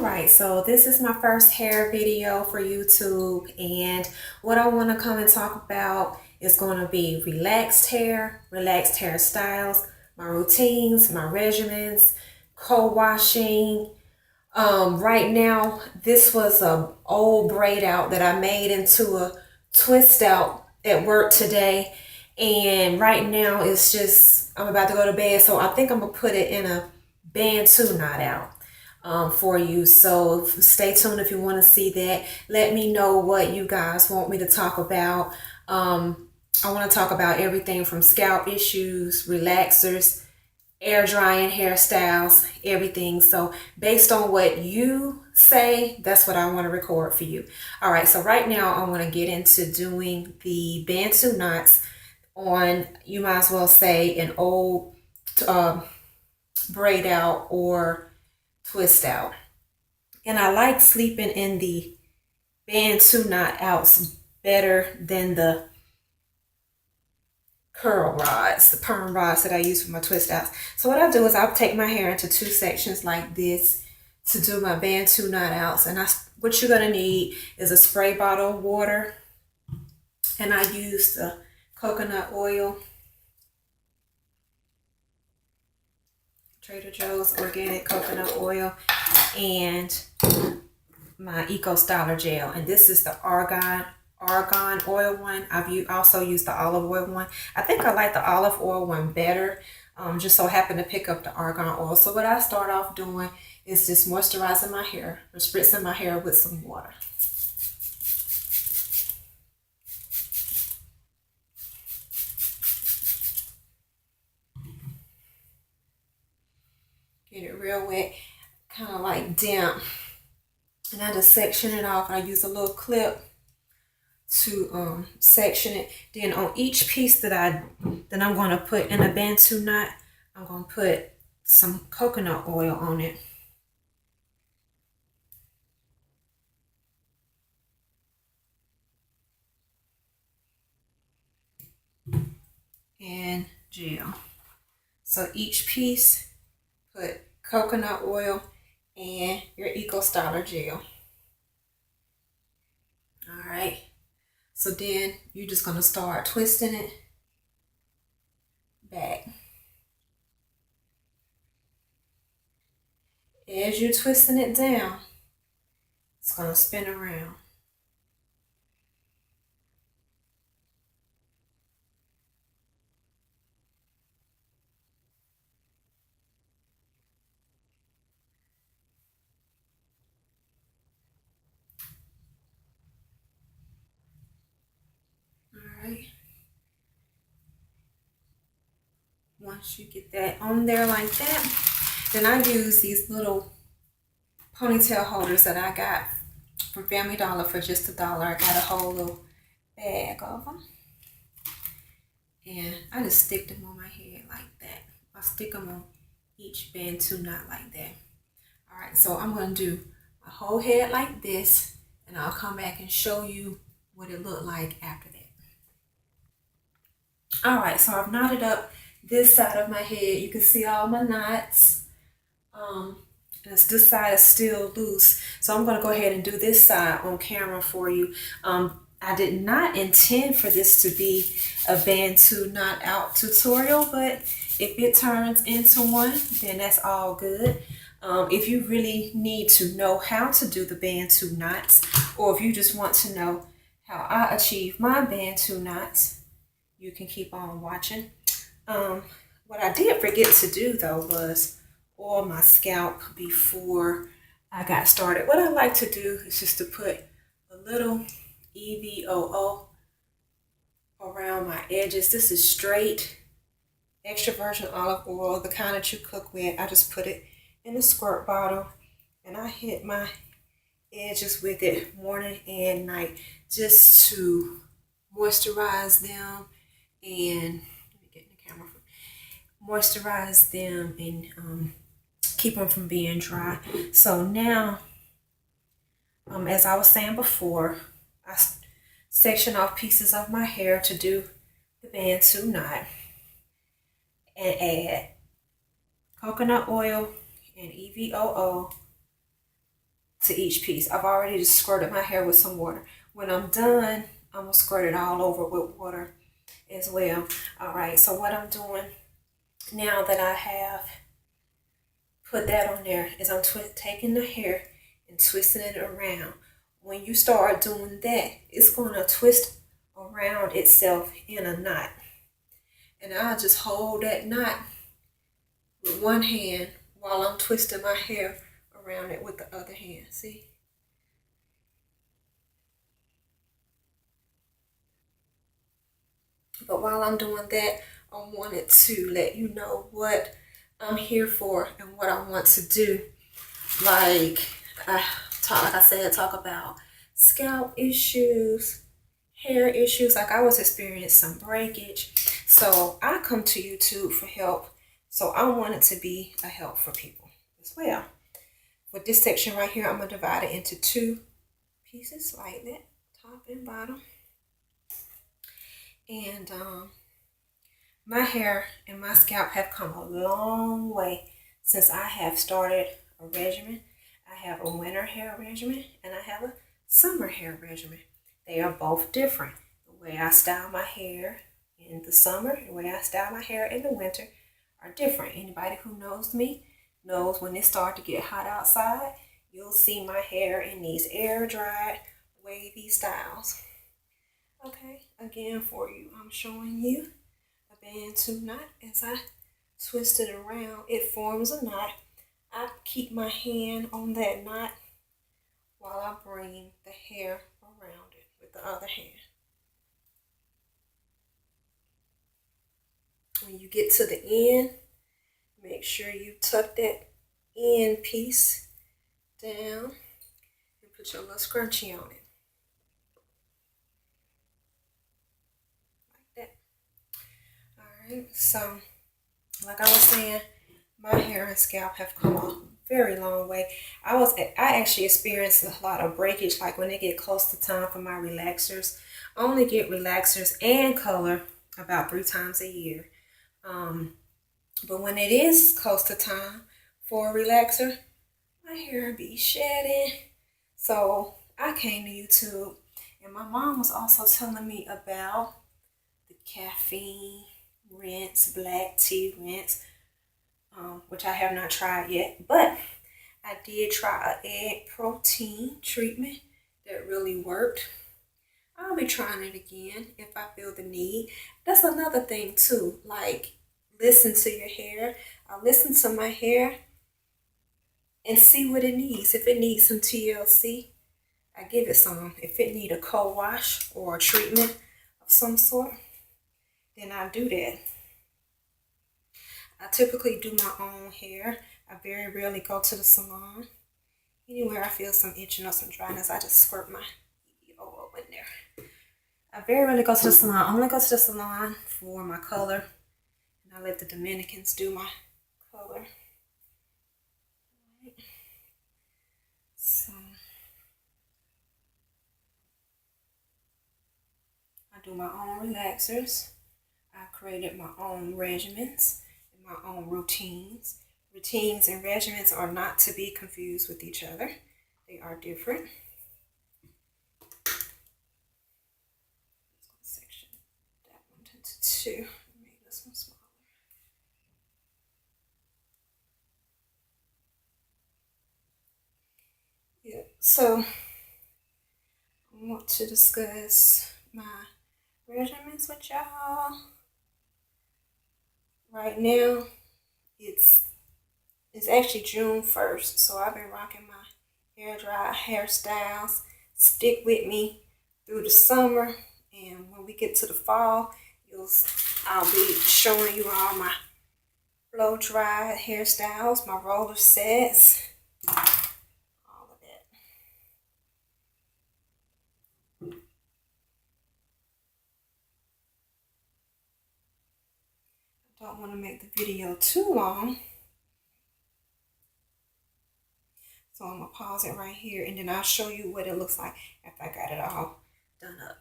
Alright, so this is my first hair video for YouTube, and what I want to come and talk about is going to be relaxed hairstyles, my routines, my regimens, co-washing. Right now, this was a old braid out that I made into a twist out at work today, and right now it's just, I'm about to go to bed, so I think I'm going to put it in a bantu knot out for you. So stay tuned if you want to see that. Let me know what you guys want me to talk about. I want to talk about everything from scalp issues, relaxers, air drying hairstyles, everything. So based on what you say, that's what I want to record for you. All right, so right now I want to get into doing the bantu knots on, you might as well say, an old braid out or twist out. And I like sleeping in the bantu knot outs better than the curl rods, the perm rods that I use for my twist outs. So what I'll do is I'll take my hair into two sections like this to do my bantu knot outs. And what you're going to need is a spray bottle of water, and I use the coconut oil, Trader Joe's organic coconut oil, and my Eco Styler gel. And this is the argan oil one. I've also used the olive oil one. I think I like the olive oil one better. Just so happened to pick up the argan oil. So what I start off doing is just moisturizing my hair, or spritzing my hair with some water. Get it real wet, kind of like damp. And I just section it off. I use a little clip to section it. Then on each piece that I'm going to put in a bantu knot, I'm going to put some coconut oil on it. And gel. So each piece, put coconut oil and your Eco Styler gel. All right. So then you're just going to start twisting it back. As you're twisting it down, it's going to spin around. Alright. Once you get that on there like that, then I use these little ponytail holders that I got from Family Dollar for just $1. I got a whole little bag of them. And I just stick them on my head like that. I stick them on each bantu knot like that. Alright, so I'm going to do my whole head like this, and I'll come back and show you what it looked like after that. Alright, so I've knotted up this side of my head. You can see all my knots. And this side is still loose. So I'm going to go ahead and do this side on camera for you. I did not intend for this to be a bantu knot out tutorial, but if it turns into one, then that's all good. If you really need to know how to do the bantu knots, or if you just want to know how I achieve my bantu knots, you can keep on watching. What I did forget to do though was oil my scalp before I got started. What I like to do is just to put a little EVOO around my edges. This is straight extra virgin olive oil, the kind that you cook with. I just put it in a squirt bottle, and I hit my edges with it morning and night just to moisturize them and let me get in the camera. Moisturize them and keep them from being dry. So now, as I was saying before, I section off pieces of my hair to do the bantu knot and add coconut oil and EVOO to each piece. I've already just squirted my hair with some water. When I'm done, I'm gonna squirt it all over with water as well. All right, so what I'm doing now that I have put that on there is I'm taking the hair and twisting it around. When you start doing that, it's gonna twist around itself in a knot. And I'll just hold that knot with one hand while I'm twisting my hair around it with the other hand. See? But while I'm doing that, I wanted to let you know what I'm here for and what I want to do. Like I said, talk about scalp issues, hair issues. Like I was experiencing some breakage. So I come to YouTube for help. So I wanted to be a help for people as well. With this section right here, I'm going to divide it into two pieces like that, top and bottom. And my hair and my scalp have come a long way since I have started a regimen. I have a winter hair regimen and I have a summer hair regimen. They are both different. The way I style my hair in the summer and the way I style my hair in the winter are different. Anybody who knows me knows when it starts to get hot outside, you'll see my hair in these air dried wavy styles. Okay, again for you, I'm showing you a bantu knot. As I twist it around, it forms a knot. I keep my hand on that knot while I bring the hair around it with the other hand. When you get to the end, make sure you tuck that end piece down and put your little scrunchie on it. Like that. Alright, so like I was saying, my hair and scalp have come a very long way. I actually experienced a lot of breakage, like when they get close to time for my relaxers. I only get relaxers and color about 3 times a year. But when it is close to time for a relaxer, my hair be shedding. So I came to YouTube, and my mom was also telling me about the caffeine rinse, black tea rinse, which I have not tried yet, but I did try an egg protein treatment that really worked. I'll be trying it again if I feel the need. That's another thing too, like listen to your hair. I listen to my hair and see what it needs. If it needs some TLC, I give it some. If it need a co-wash or a treatment of some sort, then I do that. I typically do my own hair. I very rarely go to the salon. Anywhere I feel some itching or some dryness, I just squirt my EVO in there. I very rarely go to the salon. I only go to the salon for my color. And I let the Dominicans do my color. Right. So I do my own relaxers. I created my own regimens and my own routines. Routines and regimens are not to be confused with each other. They are different. Section that one into 2. Make this one smaller. Yeah, so I want to discuss my regimens with y'all. Right now, it's actually June 1st, so I've been rocking my hair dry hairstyles. Stick with me through the summer, and when we get to the fall, I'll be showing you all my blow dry hairstyles, my roller sets, all of that. I don't want to make the video too long, so I'm gonna pause it right here, and then I'll show you what it looks like after I got it all done up.